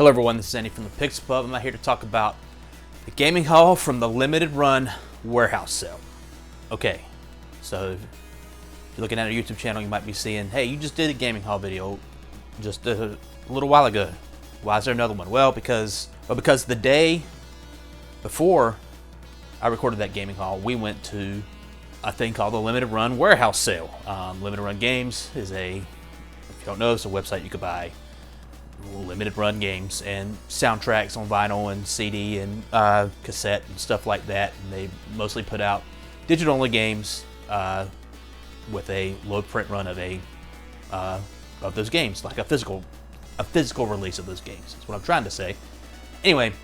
Hello everyone, this is Andy from the Pixel Pub. I'm out here to talk about the gaming haul from the limited run warehouse sale. Okay, so if you're looking at our YouTube channel, you might be seeing, hey, you just did a gaming haul video just a little while ago. Why is there another one? Well, because the day before I recorded that gaming haul, we went to a thing called the limited run warehouse sale. Limited Run Games is if you don't know, it's a website you could buy limited run games and soundtracks on vinyl and CD and cassette and stuff like that. And they mostly put out digital only games with a low print run of those games, like a physical release of those games. That's what I'm trying to say. Anyway,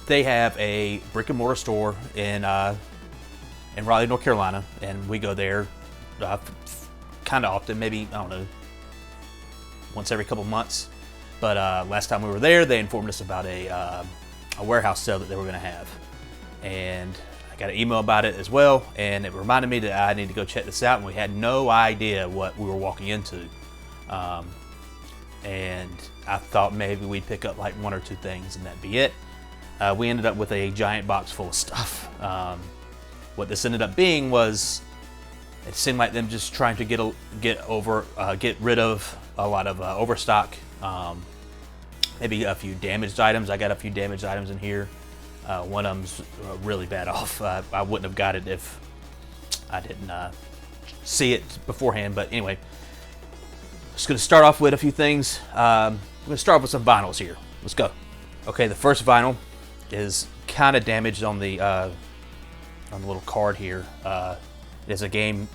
they have a brick and mortar store in Raleigh, North Carolina, and we go there kind of often, maybe, I don't know, once every couple months. But last time we were there, they informed us about a warehouse sale that they were going to have. And I got an email about it as well, and it reminded me that I need to go check this out, and we had no idea what we were walking into. And I thought maybe we'd pick up like one or two things and that'd be it. We ended up with a giant box full of stuff. What this ended up being was, it seemed like them just trying to get rid of a lot of overstock. Maybe a few damaged items. I got a few damaged items in here. One of them's really bad off. I wouldn't have got it if I didn't see it beforehand. But anyway, just going to start off with a few things. I'm going to start off with some vinyls here. Let's go. Okay, the first vinyl is kind of damaged on the little card here. It is a game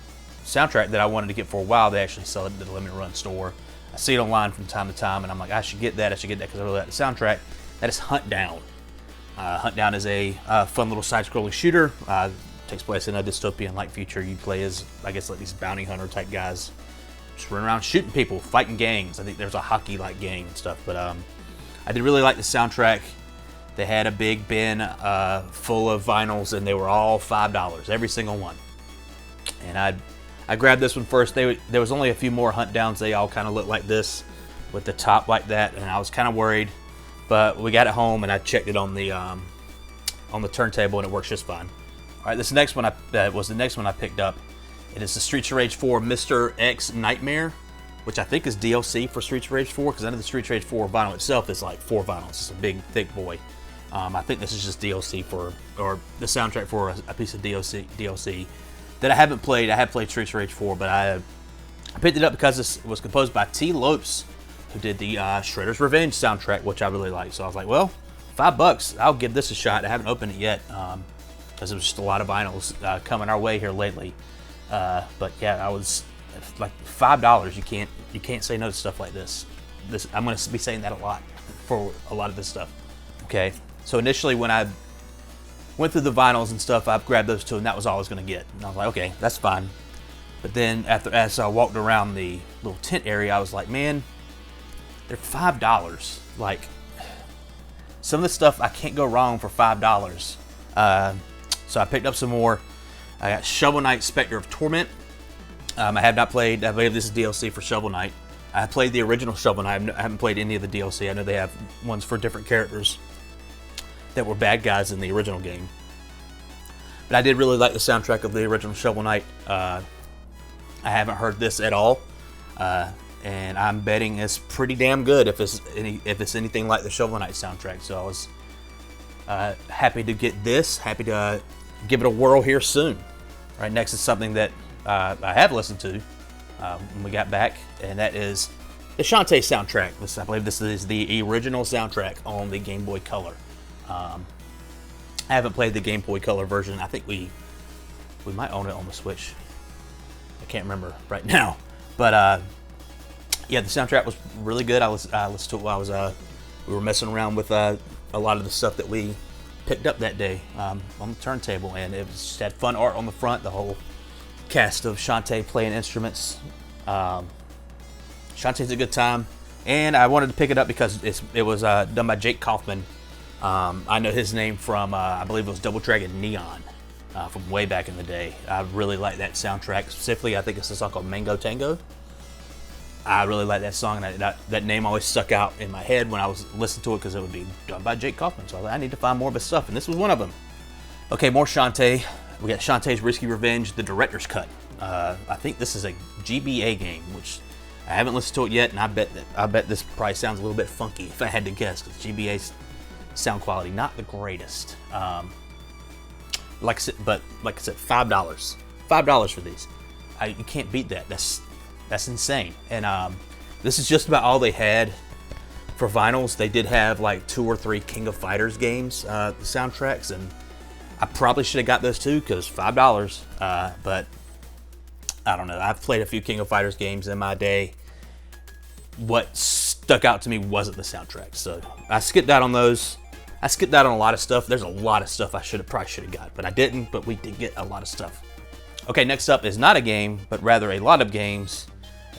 soundtrack that I wanted to get for a while. They actually sell it at the limited run store. I see it online from time to time, and I'm like, I should get that because I really like the soundtrack. That is Hunt Down. Hunt Down is a fun little side-scrolling shooter. Takes place in a dystopian-like future. You play as, I guess, like these bounty hunter type guys, just running around shooting people, fighting gangs. I think there's a hockey-like gang and stuff. But I did really like the soundtrack. They had a big bin full of vinyls, and they were all $5, every single one. And I grabbed this one first. There was only a few more Hunt Downs. They all kind of looked like this with the top like that, and I was kind of worried. But we got it home, and I checked it on the turntable, and it works just fine. All right, this next one was the next one I picked up. It is the Streets of Rage 4 Mr. X Nightmare, which I think is DLC for Streets of Rage 4, because I know the Streets of Rage 4 vinyl itself is like 4 vinyls. It's a big, thick boy. I think this is just DLC or the soundtrack for a piece of DLC that I haven't played. I have played Streets of Rage 4, but I picked it up because this was composed by T. Lopes, who did the Shredder's Revenge soundtrack, which I really like. So I was like, well, $5, I'll give this a shot. I haven't opened it yet because there was just a lot of vinyls coming our way here lately. But yeah, I was like $5. You can't say no to stuff like this. I'm going to be saying that a lot for a lot of this stuff. Okay, so initially when I went through the vinyls and stuff, I grabbed those two, and that was all I was going to get. And I was like, okay, that's fine. But then as I walked around the little tent area, I was like, man, they're $5. Like, some of the stuff I can't go wrong for $5. So I picked up some more. I got Shovel Knight Spectre of Torment. I have not played. I believe this is DLC for Shovel Knight. I played the original Shovel Knight. I haven't played any of the DLC. I know they have ones for different characters that were bad guys in the original game. But I did really like the soundtrack of the original Shovel Knight. I haven't heard this at all, and I'm betting it's pretty damn good if it's anything like the Shovel Knight soundtrack. So I was happy to get this. Happy to give it a whirl here soon. All right, next is something that I have listened to when we got back, and that is the Shantae soundtrack. I believe this is the original soundtrack on the Game Boy Color. I haven't played the Game Boy Color version. I think we might own it on the Switch. I can't remember right now, but yeah, the soundtrack was really good. I listened to it while we were messing around with a lot of the stuff that we picked up that day on the turntable, and it just had fun art on the front. The whole cast of Shantae playing instruments. Shantae's a good time, and I wanted to pick it up because it was done by Jake Kaufman. I know his name from, I believe it was Double Dragon Neon from way back in the day. I really like that soundtrack. Specifically, I think it's a song called Mango Tango. I really like that song, and that name always stuck out in my head when I was listening to it because it would be done by Jake Kaufman. So I was like, I need to find more of his stuff, and this was one of them. Okay, more Shantae. We got Shantae's Risky Revenge, the director's cut. I think this is a GBA game, which I haven't listened to it yet, and I bet this probably sounds a little bit funky if I had to guess, because GBA's sound quality not the greatest. Like I said, $5 for these. You can't beat that. That's insane. And this is just about all they had for vinyls. They did have like 2 or 3 King of Fighters games, the soundtracks, and I probably should have got those too because $5. But I don't know. I've played a few King of Fighters games in my day. What stuck out to me wasn't the soundtrack, so I skipped out on those. I skipped out on a lot of stuff. There's a lot of stuff I probably should have got, but I didn't. But we did get a lot of stuff. Okay, next up is not a game, but rather a lot of games,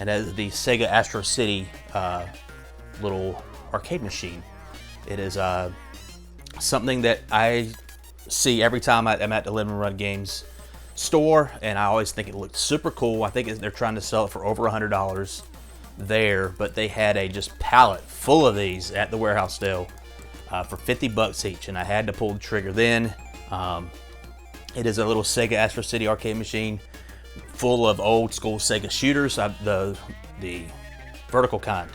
and that is the Sega Astro City little arcade machine. It is something that I see every time I'm at the Living Run Games store, and I always think it looked super cool. I think they're trying to sell it for over $100 there, but they had a just pallet full of these at the warehouse sale for $50 each, and I had to pull the trigger then. It is a little Sega Astro City arcade machine full of old school Sega shooters, the vertical kind,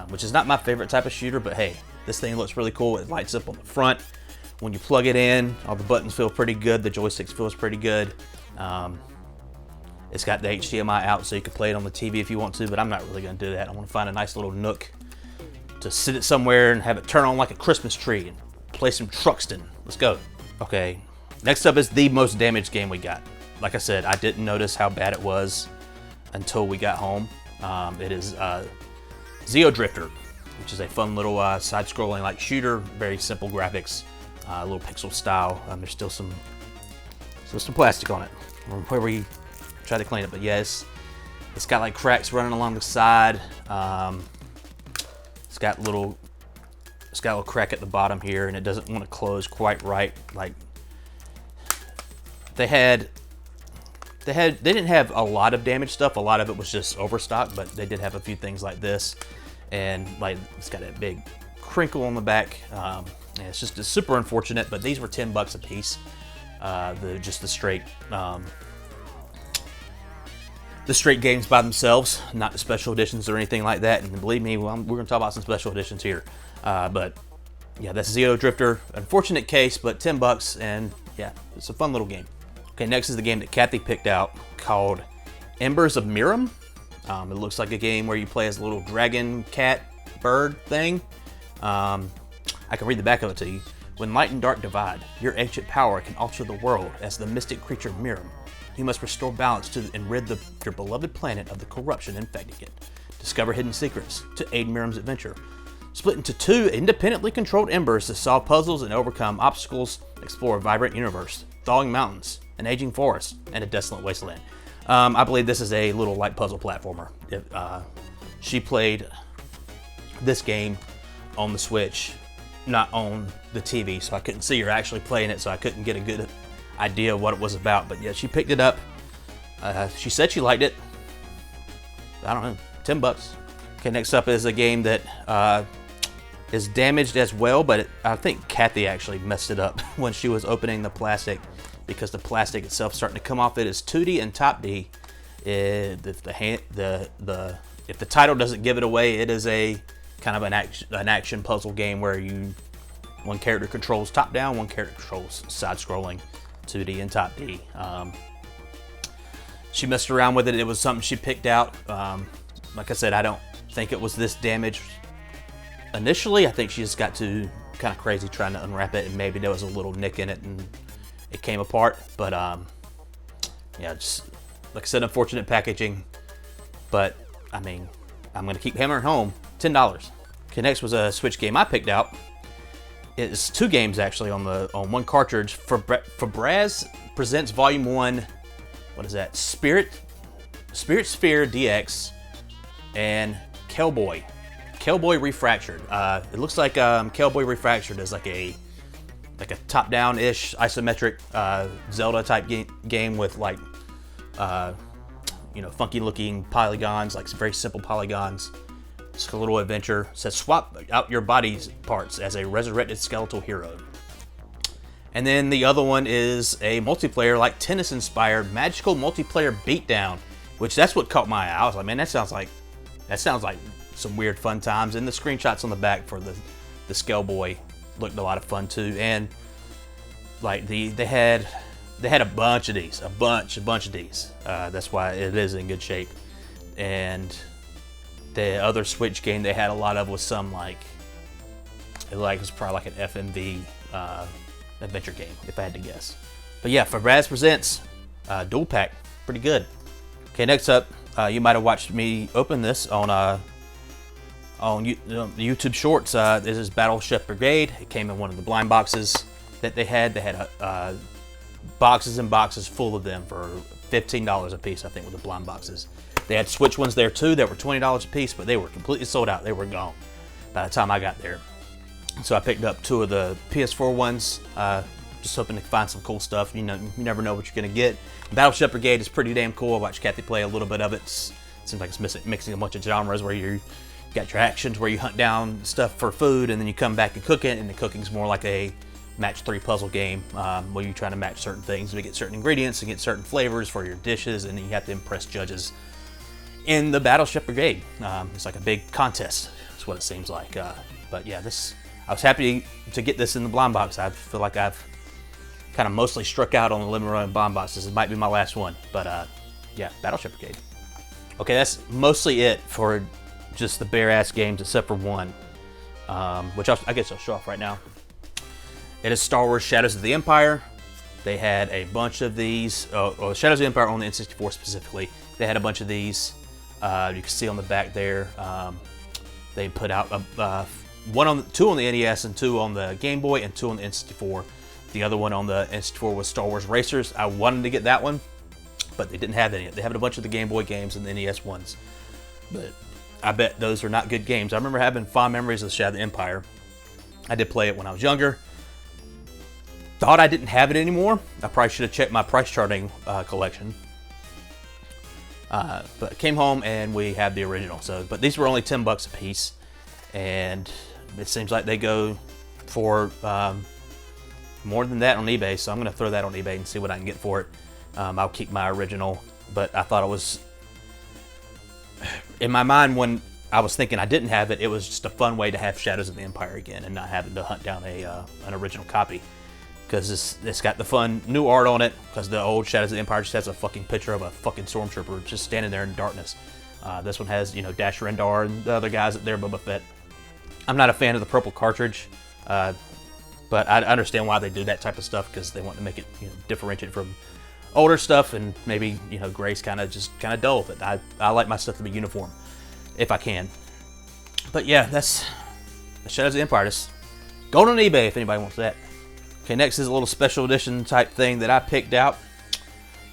which is not my favorite type of shooter, but hey, this thing looks really cool. It lights up on the front. When you plug it in, all the buttons feel pretty good. The joysticks feels pretty good. It's got the HDMI out, so you can play it on the TV if you want to, but I'm not really gonna do that. I wanna find a nice little nook to sit it somewhere and have it turn on like a Christmas tree and play some Truxton. Let's go. Okay, next up is the most damaged game we got. Like I said, I didn't notice how bad it was until we got home. It is Xeodrifter, which is a fun little side-scrolling like shooter, very simple graphics, a little pixel style. There's still some plastic on it where we try to clean it, but yes, it's got like cracks running along the side. It's got a little crack at the bottom here, and it doesn't want to close quite right. Like they didn't have a lot of damaged stuff. A lot of it was just overstock, but they did have a few things like this, and like it's got that big crinkle on the back. And it's super unfortunate, but these were $10 a piece. The straight games by themselves, not the special editions or anything like that. And believe me, we're going to talk about some special editions here. But yeah, that's Xeodrifter. Unfortunate case, but $10, and yeah, it's a fun little game. Okay, next is the game that Kathy picked out called Embers of Miram. It looks like a game where you play as a little dragon, cat, bird thing. I can read the back of it to you. When light and dark divide, your ancient power can alter the world as the mystic creature Miram. You must restore balance and rid your beloved planet of the corruption infecting it. Discover hidden secrets to aid Miram's adventure. Split into 2 independently controlled embers to solve puzzles and overcome obstacles, explore a vibrant universe, thawing mountains, an aging forest, and a desolate wasteland. I believe this is a little light puzzle platformer. She played this game on the Switch, not on the TV, so I couldn't see her actually playing it, so I couldn't get a good idea of what it was about. But yeah, she picked it up. She said she liked it. I don't know, $10. Okay, next up is a game that is damaged as well, but I think Kathy actually messed it up when she was opening the plastic, because the plastic itself starting to come off. It is 2D and Top D. If the title doesn't give it away, it is a kind of an action puzzle game where one character controls top down, one character controls side scrolling, 2D and Top D. She messed around with it. It was something she picked out. Like I said, I don't think it was this damaged initially. I think she just got too kind of crazy trying to unwrap it, and maybe there was a little nick in it and it came apart. But yeah, just like I said, unfortunate packaging. But I mean, I'm gonna keep hammering home. $10. Okay, next was a Switch game I picked out. It's 2 games actually on one cartridge. Fabraz presents Volume 1. What is that? Spirit Sphere DX and Cellboy Refractured. It looks like Cellboy Refractured is like a top-down-ish isometric Zelda type game with like funky looking polygons, like some very simple polygons. It's a little adventure. It says swap out your body parts as a resurrected skeletal hero. And then the other one is a multiplayer, like tennis inspired magical multiplayer beatdown, which that's what caught my eye. I was like, man, that sounds like some weird fun times. And the screenshots on the back for the Scaleboy looked a lot of fun too. And like they had a bunch of these, a bunch of these. That's why it is in good shape. And the other Switch game they had a lot of was some it was probably like an FMV adventure game, if I had to guess. But yeah, for Raz Presents Dual Pack, pretty good. Okay, next up, you might have watched me open this on YouTube Shorts. This is Battleship Brigade. It came in one of the blind boxes that they had. They had boxes and boxes full of them for $15 a piece, I think, with the blind boxes. They had Switch ones there too that were $20 a piece, but they were completely sold out. They were gone by the time I got there. So I picked up 2 of the PS4 ones, just hoping to find some cool stuff. You never know what you're gonna get. Battleship Brigade is pretty damn cool. I watched Kathy play a little bit of it. It seems like it's mixing a bunch of genres where you got your actions, where you hunt down stuff for food, and then you come back and cook it. And the cooking's more like a match 3 puzzle game, where you're trying to match certain things to get certain ingredients and get certain flavors for your dishes, and then you have to impress judges in the Battleship Brigade. It's like a big contest. That's what it seems like. But yeah, I was happy to get this in the blind box. I feel like I've kind of mostly struck out on the limited run blind boxes. It might be my last one, but yeah, Battleship Brigade. Okay, that's mostly it for just the bare ass games, except for one, which I guess I'll show off right now. It is Star Wars Shadows of the Empire. They had a bunch of these. Shadows of the Empire on the N64 specifically. They had a bunch of these. You can see on the back there. They put out 2 on the NES and 2 on the Game Boy and 2 on the N64. The other one on the N64 was Star Wars Racers. I wanted to get that one, but they didn't have any. They had a bunch of the Game Boy games and the NES ones, but I bet those are not good games. I remember having fond memories of Shadow of the Empire. I did play it when I was younger. Thought I didn't have it anymore. I probably should have checked my price charting collection. But came home and we had the original. But these were only $10 a piece, and it seems like they go for more than that on eBay. So I'm gonna throw that on eBay and see what I can get for it. I'll keep my original, but I thought it was, in my mind when I was thinking I didn't have it, it was just a fun way to have Shadows of the Empire again and not having to hunt down an original copy. Because it's got the fun new art on it, because the old Shadows of the Empire just has a fucking picture of a fucking stormtrooper just standing there in darkness. This one has, Dash Rendar and the other guys up there, Boba Fett. I'm not a fan of the purple cartridge, but I understand why they do that type of stuff, because they want to make it differentiate from older stuff, and maybe gray's kind of dull. But I like my stuff to be uniform if I can. But yeah, that's the Shadows of the Empire. Just go on eBay if anybody wants that. Okay, next is a little special edition type thing that I picked out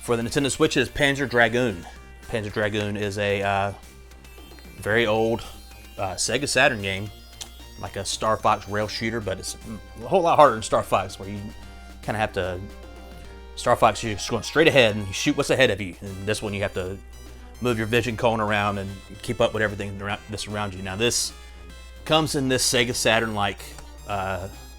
for the Nintendo Switch. Is Panzer Dragoon. Panzer Dragoon is a very old Sega Saturn game, like a Star Fox rail shooter, but it's a whole lot harder than Star Fox, where you kind of have to. Star Fox, you're just going straight ahead and you shoot what's ahead of you. And this one, you have to move your vision cone around and keep up with everything that's around you. Now, this comes in this Sega Saturn-like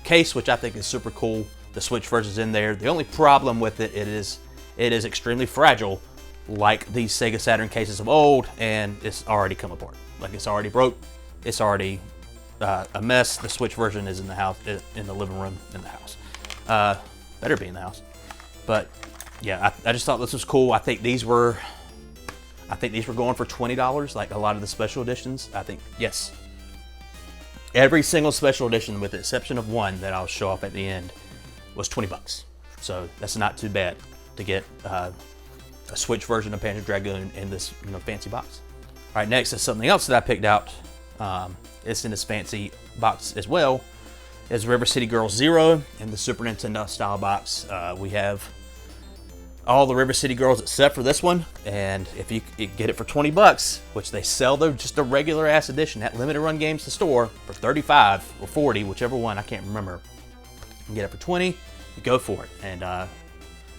case, which I think is super cool. The Switch version's in there. The only problem with it is extremely fragile, like these Sega Saturn cases of old, and it's already come apart. Like, it's already broke. It's already a mess. The Switch version is in the house, in the living room in the house. Better be in the house. But yeah, I just thought this was cool. I think these were going for $20, like a lot of the special editions. I think, yes. Every single special edition, with the exception of one that I'll show off at the end, was $20. So that's not too bad to get a Switch version of Panzer Dragoon in this fancy box. All right, next is something else that I picked out. It's in this fancy box as well. Is River City Girls Zero in the Super Nintendo style box. We have all the River City Girls except for this one, and if you get it for $20, which they sell just a regular ass edition at Limited Run Games to store for $35 or $40, whichever one, I can't remember. You can get it for $20, you go for it. And I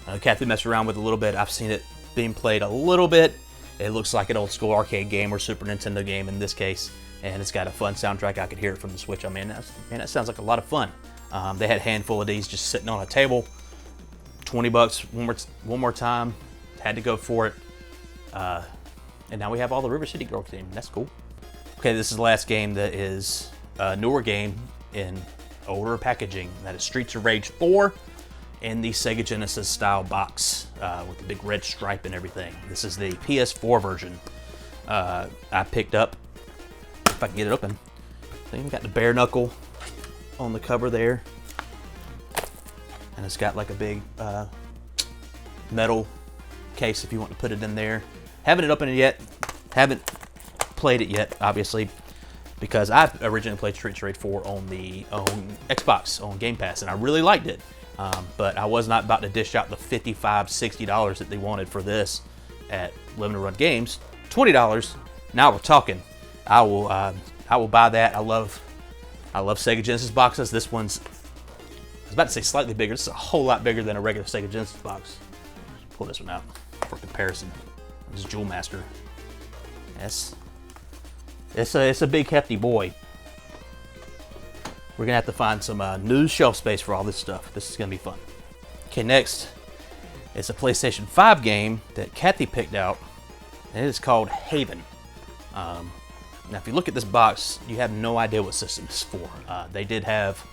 know Kathy messed around with it a little bit. I've seen it being played a little bit, It looks like an old school arcade game or Super Nintendo game in this case, and it's got a fun soundtrack. I could hear it from the Switch. I mean, that sounds like a lot of fun. They had a handful of these just sitting on a table. 20 bucks one more time. Had to go for it. And now we have all the River City Girls team. That's cool. Okay, this is the last game that is a newer game in older packaging. That is Streets of Rage 4 in the Sega Genesis style box with the big red stripe and everything. This is the PS4 version. I picked up, if I can get it open. So even got the bare knuckle on the cover there. And it's got like a big metal case if you want to put it in there. Haven't opened it yet. Haven't played it yet, obviously, because I originally played Streets of Rage 4 on Xbox, on Game Pass, and I really liked it. But I was not about to dish out the $55, $60 that they wanted for this at Limited Run Games. $20. Now we're talking. I will buy that. I love Sega Genesis boxes. This one's, I was about to say slightly bigger. This is a whole lot bigger than a regular Sega Genesis box. Pull this one out for comparison. This is Jewel Master. Yes. It's a big hefty boy. We're gonna have to find some new shelf space for all this stuff. This is gonna be fun. Okay, next is a PlayStation 5 game that Kathy picked out, and it is called Haven. Now, if you look at this box, you have no idea what system it's for. They did have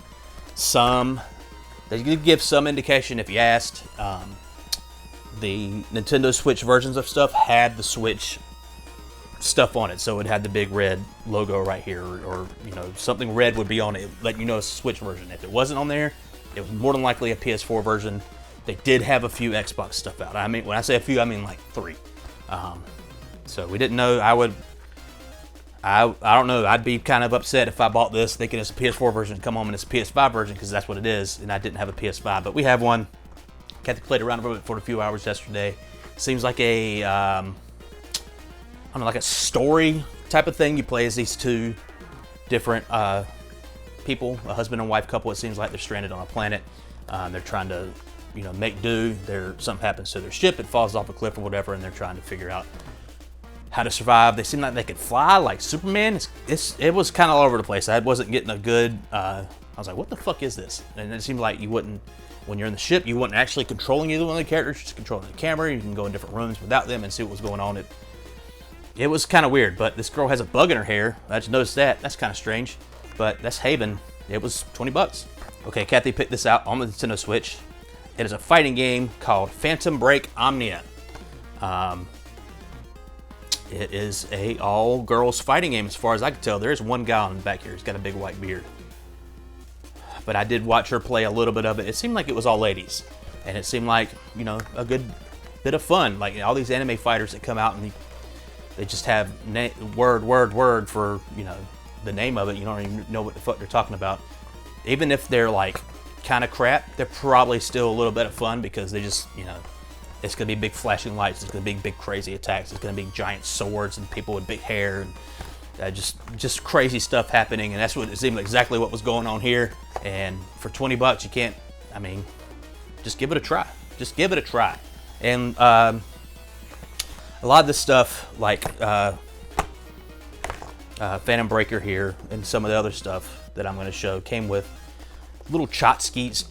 some. They did give some indication if you asked. The Nintendo Switch versions of stuff had the Switch stuff on it, so it had the big red logo right here, or you know, something red would be on it, letting you know it's a Switch version. If it wasn't on there, it was more than likely a PS4 version. They did have a few Xbox stuff out. I mean, when I say a few, I mean like 3. So we didn't know. I don't know. I'd be kind of upset if I bought this thinking it's a PS4 version, come home and it's a PS5 version, because that's what it is, and I didn't have a PS5. But we have one. Kathy played around with it for a few hours yesterday. Seems like a, I don't know, like a story type of thing. You play as these two different people, a husband and wife couple. It seems like they're stranded on a planet. They're trying to, you know, make do. Something happens to their ship. It falls off a cliff or whatever, and they're trying to figure out how to survive. They seem like they could fly like Superman. It was kind of all over the place. I wasn't getting a good. I was like, what the fuck is this? And it seemed like you wouldn't. When you're in the ship, you weren't actually controlling either one of the characters, just controlling the camera. You can go in different rooms without them and see what was going on. It was kind of weird, but this girl has a bug in her hair. I just noticed that. That's kind of strange, but that's Haven. It was 20 bucks. Okay, Kathy picked this out on the Nintendo Switch. It is a fighting game called Phantom Break Omnia. It is a all-girls fighting game as far as I can tell. There's one guy on the back here. He's got a big white beard. But I did watch her play a little bit of it. It seemed like it was all ladies. And it seemed like, you know, a good bit of fun. Like, you know, all these anime fighters that come out and they just have word for, you know, the name of it. You don't even know what the fuck they're talking about. Even if they're like kind of crap, they're probably still a little bit of fun, because they just, you know, it's going to be big flashing lights. It's going to be big crazy attacks. It's going to be giant swords and people with big hair. And just crazy stuff happening, and that's what it seemed exactly what was going on here. And for 20 bucks, you can't. I mean, just give it a try. Just give it a try. And a lot of this stuff, like Phantom Breaker here, and some of the other stuff that I'm going to show, came with little trinkets.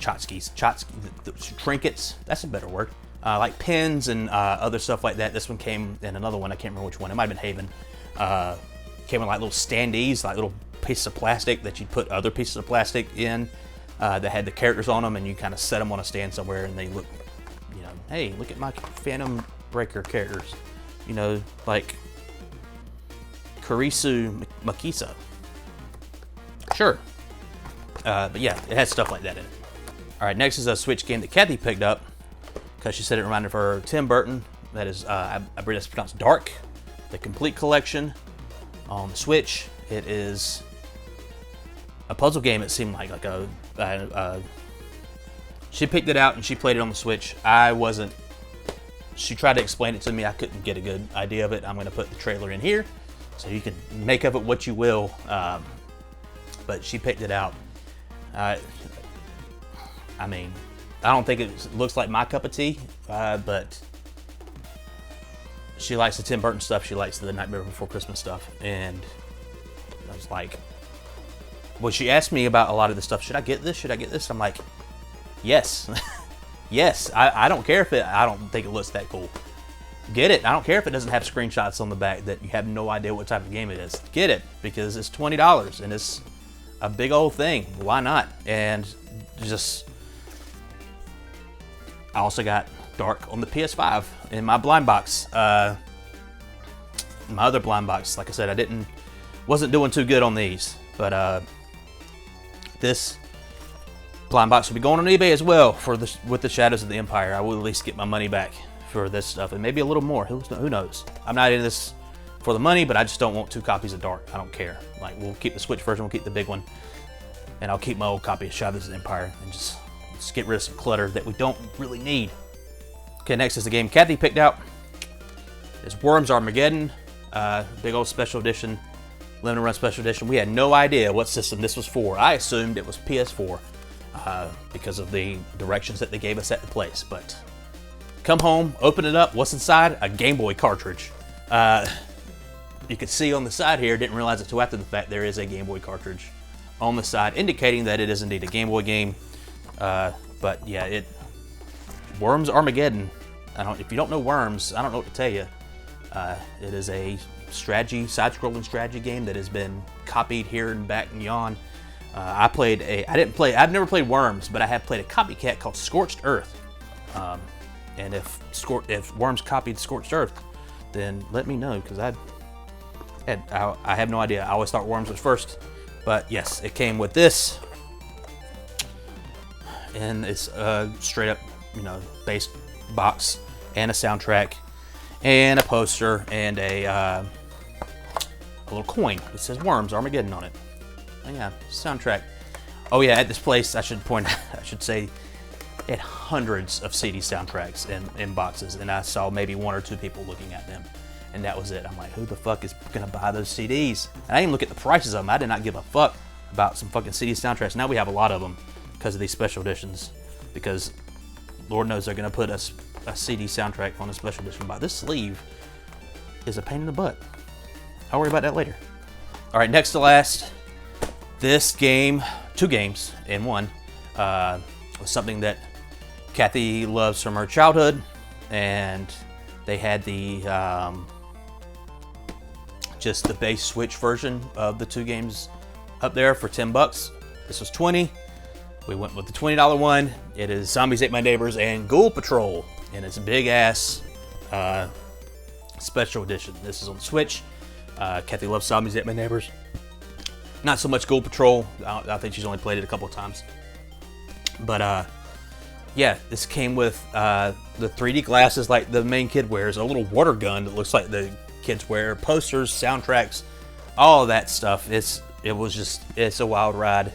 That's a better word. Like pins and other stuff like that. This one came in another one. I can't remember which one. It might have been Haven. Came with like little standees, like little pieces of plastic that you'd put other pieces of plastic in that had the characters on them, and you kind of set them on a stand somewhere, and they look, you know, hey, look at my Phantom Breaker characters, you know, like Kurisu Makisa. Sure. But yeah, it has stuff like that in it. All right, next is a Switch game that Kathy picked up because she said it reminded her of Tim Burton. That is, I believe that's pronounced Dark, the complete collection. On the Switch, it is a puzzle game. It seemed like she picked it out and she played it on the Switch. She tried to explain it to me. I couldn't get a good idea of it. I'm going to put the trailer in here so you can make of it what you will. But she picked it out. I mean, I don't think it looks like my cup of tea, but she likes the Tim Burton stuff. She likes the Nightmare Before Christmas stuff. And I was like, well, she asked me about a lot of the stuff. Should I get this? Should I get this? I'm like, yes. Yes. I don't care if I don't think it looks that cool. Get it. I don't care if it doesn't have screenshots on the back that you have no idea what type of game it is. Get it, because it's $20 and it's a big old thing. Why not? And just, I also got Dark on the PS5 in my blind box. My other blind box, like I said, wasn't doing too good on these, but this blind box will be going on eBay as well with the Shadows of the Empire. I will at least get my money back for this stuff, and maybe a little more. Who knows? I'm not in this for the money, but I just don't want 2 copies of Dark. I don't care. Like, we'll keep the Switch version, we'll keep the big one, and I'll keep my old copy of Shadows of the Empire and just get rid of some clutter that we don't really need. Okay, next is the game Kathy picked out. It's Worms Armageddon, big old special edition, limited run special edition. We had no idea what system this was for. I assumed it was PS4 because of the directions that they gave us at the place. But come home, open it up. What's inside? A Game Boy cartridge. You can see on the side here, didn't realize it until after the fact, there is a Game Boy cartridge on the side, indicating that it is indeed a Game Boy game. But yeah, Worms Armageddon. If you don't know Worms, I don't know what to tell you. It is a side-scrolling strategy game that has been copied here and back and yon. I've never played Worms, but I have played a copycat called Scorched Earth. And if Worms copied Scorched Earth, then let me know, because I have no idea. I always thought Worms was first, but yes, it came with this, and it's a straight up, base box and a soundtrack and a poster and a little coin that says Worms Armageddon on it. Oh yeah, soundtrack. Oh yeah, at this place, I should say, it had hundreds of CD soundtracks in boxes, and I saw maybe 1 or 2 people looking at them, and that was it. I'm like, who the fuck is gonna buy those CDs? And I didn't even look at the prices of them. I did not give a fuck about some fucking CD soundtracks. Now we have a lot of them because of these special editions, because Lord knows they're gonna put a CD soundtrack on a special edition. But this sleeve is a pain in the butt. I'll worry about that later. All right, next to last, this game, 2 games in one, was something that Kathy loves from her childhood, and they had just the base Switch version of the 2 games up there for $10. This was $20. We went with the $20 one. It is Zombies Ate My Neighbors and Ghoul Patrol, and it's a big ass special edition. This is on the Switch. Kathy loves Zombies Ate My Neighbors. Not so much Ghoul Patrol. I think she's only played it a couple of times. But yeah, this came with the 3D glasses like the main kid wears, a little water gun that looks like the kids wear, posters, soundtracks, all of that stuff. It's a wild ride.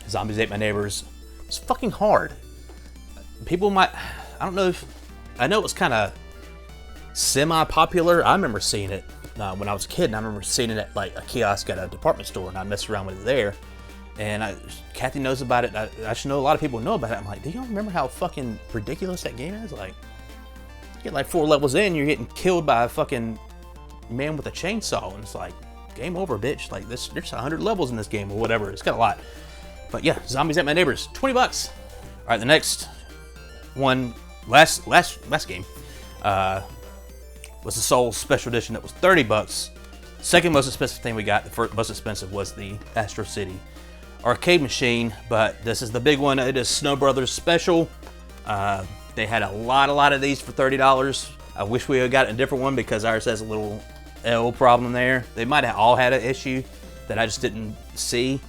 Zombies Ate My Neighbors. It's fucking hard. I know it was kind of semi-popular. I remember seeing it when I was a kid, and I remember seeing it at like a kiosk at a department store, and I messed around with it there. And Kathy knows about it. I should know a lot of people know about it. I'm like, do y'all remember how fucking ridiculous that game is? Like, you get like 4 levels in, you're getting killed by a fucking man with a chainsaw, and it's like, game over, bitch. Like, there's 100 levels in this game or whatever. It's got a lot. But yeah, Zombies Ate My Neighbors, $20. All right, the next one, last game, was the Souls Special Edition. That was $30. Second most expensive thing we got. The first most expensive was the Astro City arcade machine, but this is the big one. It is Snow Brothers Special. They had a lot of these for $30. I wish we had gotten a different one because ours has a little L problem there. They might have all had an issue that I just didn't see.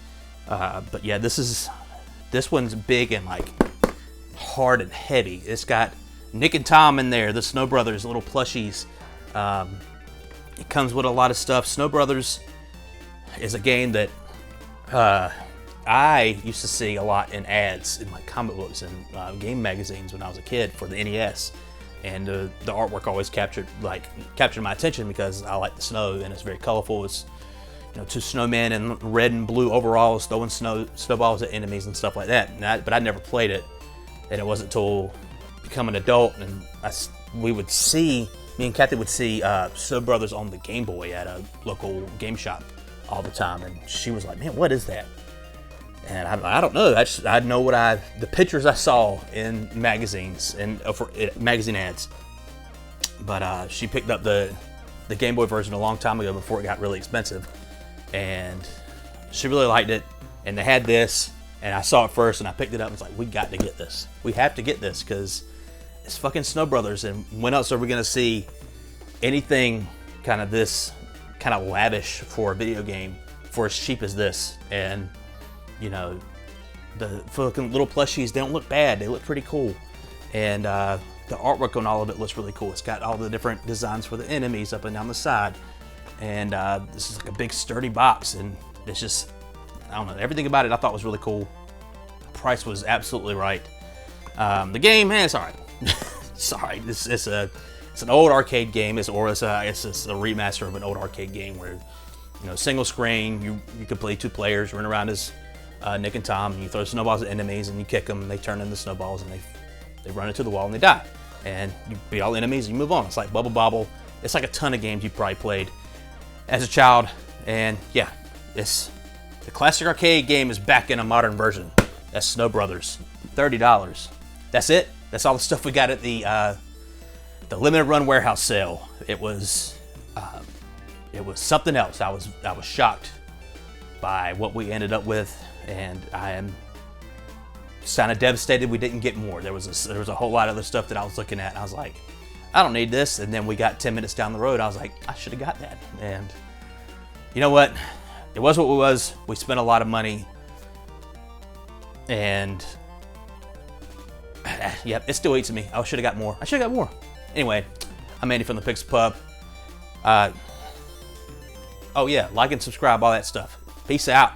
But yeah, this one's big and like hard and heavy. It's got Nick and Tom in there, the Snow Brothers little plushies. It comes with a lot of stuff. Snow Brothers is a game that I used to see a lot in ads in like comic books and game magazines when I was a kid for the NES, and the artwork always captured my attention because I like the snow and it's very colorful. It's 2 snowmen in red and blue overalls throwing snowballs at enemies and stuff like that. But I never played it, and it wasn't until becoming an adult and I we would see, me and Kathy would see Snow Brothers on the Game Boy at a local game shop all the time, and she was like, "Man, what is that?" And I don't know. I know the pictures I saw in magazines and for magazine ads. But she picked up the Game Boy version a long time ago before it got really expensive, and she really liked it. And they had this, and I saw it first, and I picked it up. And was like, "We got to get this. We have to get this because it's fucking Snow Brothers. And when else are we gonna see anything kind of this kind of lavish for a video game for as cheap as this?" And you know, the fucking little plushies, they don't look bad. They look pretty cool. And the artwork on all of it looks really cool. It's got all the different designs for the enemies up and down the side. And this is like a big sturdy box. And it's just, I don't know, everything about it I thought was really cool. The price was absolutely right. The game, man, it's all right. It's all right. It's an old arcade game. It's a remaster of an old arcade game where, you know, single screen, you can play 2 players, run around as Nick and Tom, and you throw snowballs at enemies and you kick them and they turn into snowballs and they run into the wall and they die. And you beat all the enemies and you move on. It's like Bubble Bobble. It's like a ton of games you probably played as a child. And yeah, the classic arcade game is back in a modern version. That's Snow Brothers. $30. That's it. That's all the stuff we got at the limited run warehouse sale. It was something else. I was shocked by what we ended up with, and I am kind of devastated we didn't get more. There was a whole lot of other stuff that I was looking at, and I was like, I don't need this. And then we got 10 minutes down the road, I was like, I should have got that. And you know what? It was what it was. We spent a lot of money, and yeah, it still eats me. I should have got more. Anyway, I'm Andy from the Pixel Pub. Oh yeah, like and subscribe, all that stuff. Peace out.